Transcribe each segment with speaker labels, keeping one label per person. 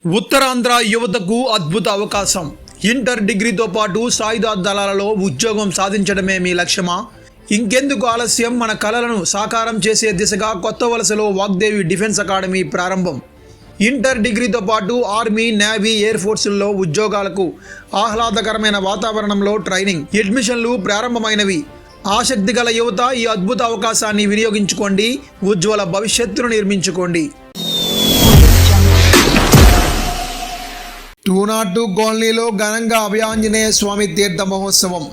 Speaker 1: ఉత్తరాంధ్ర యువతకు అద్భుత అవకాశం. ఇంటర్ డిగ్రీతో పాటు సాయుధ దళాలలో ఉద్యోగం సాధించడమే మీ లక్ష్యమా? ఇంకెందుకు ఆలస్యం? మన కలలను సాకారం చేసే దిశగా కొత్త వలసలో వాగ్దేవి డిఫెన్స్ అకాడమీ ప్రారంభం. ఇంటర్ డిగ్రీతో పాటు ఆర్మీ, నేవీ, ఎయిర్ ఫోర్సుల్లో ఉద్యోగాలకు ఆహ్లాదకరమైన వాతావరణంలో ట్రైనింగ్, అడ్మిషన్లు ప్రారంభమైనవి. ఆసక్తి గల యువత ఈ అద్భుత అవకాశాన్ని వినియోగించుకోండి. ఉజ్వల భవిష్యత్తును నిర్మించుకోండి. 202 కాలనీలో ఘనంగా అభయాంజనేయ స్వామి తీర్థ మహోత్సవం.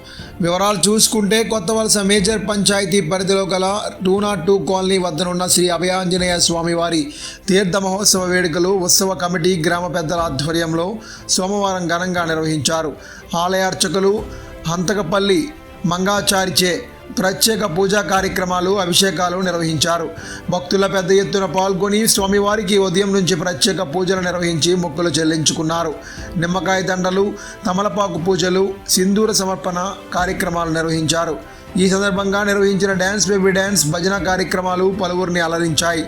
Speaker 1: వివరాలు చూసుకుంటే కొత్త వలస మేజర్ పంచాయతీ పరిధిలో గల 202 కాలనీ వద్దనున్న శ్రీ అభయాంజనేయ స్వామి వారి తీర్థ మహోత్సవ వేడుకలు ఉత్సవ కమిటీ గ్రామ పెద్దల ఆధ్వర్యంలో సోమవారం ఘనంగా నిర్వహించారు. ఆలయ అర్చకులు హంతకపల్లి మంగాచారిచే ప్రత్యేక పూజా కార్యక్రమాలు, అభిషేకాలు నిర్వహించారు. భక్తుల పెద్ద ఎత్తున పాల్గొని స్వామివారికి ఉదయం నుంచి ప్రత్యేక పూజలు నిర్వహించి మొక్కులు చెల్లించుకున్నారు. నిమ్మకాయ దండలు, తమలపాకు పూజలు, సింధూర సమర్పణ కార్యక్రమాలు నిర్వహించారు. ఈ సందర్భంగా నిర్వహించిన డ్యాన్స్ బేబీ డ్యాన్స్, భజన కార్యక్రమాలు పలువురిని అలరించాయి.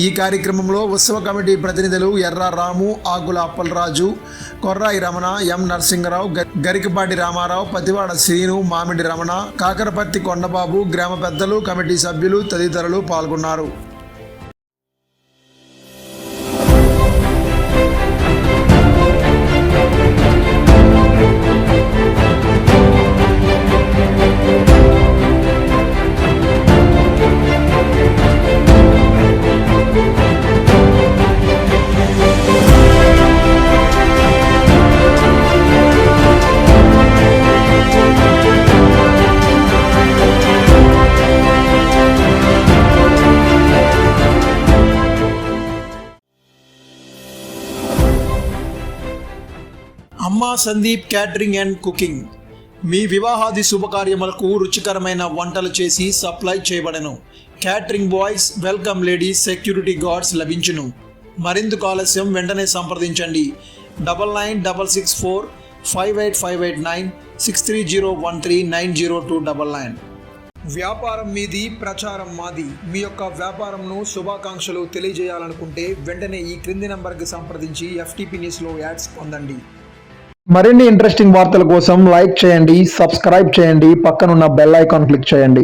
Speaker 1: ఈ కార్యక్రమంలో ఉత్సవ కమిటీ ప్రతినిధులు ఎర్ర రాము, ఆకుల అప్పలరాజు, కొర్రాయి రమణ, ఎం నరసింగరావు, గరికపాటి రామారావు, పతివాడ శ్రీను, మామిడి రమణ, కాకరపర్తి కొండబాబు, గ్రామ పెద్దలు, కమిటీ సభ్యులు తదితరులు పాల్గొన్నారు. అమ్మా సందీప్ క్యాటరింగ్ అండ్ కుకింగ్. మీ వివాహాది శుభకార్యములకు రుచికరమైన వంటలు చేసి సప్లై చేయబడను. Catering boys, welcome ladies, security guards లభించును. మరిందుకు ఆలస్యం వెంటనే సంప్రదించండి. 9966458589 6301390299. వ్యాపారం మీది, ప్రచారం మాది. మీ యొక్క వ్యాపారంను శుభాకాంక్షలు తెలియజేయాలనుకుంటే వెంటనే ఈ క్రింది నంబర్కి సంప్రదించి FTP న్యూస్లో యాడ్స్ పొందండి.
Speaker 2: మరిన్ని ఇంట్రెస్టింగ్ వార్తల కోసం లైక్ చేయండి, సబ్స్క్రైబ్ చేయండి, పక్కనున్న బెల్ ఐకాన్ క్లిక్ చేయండి.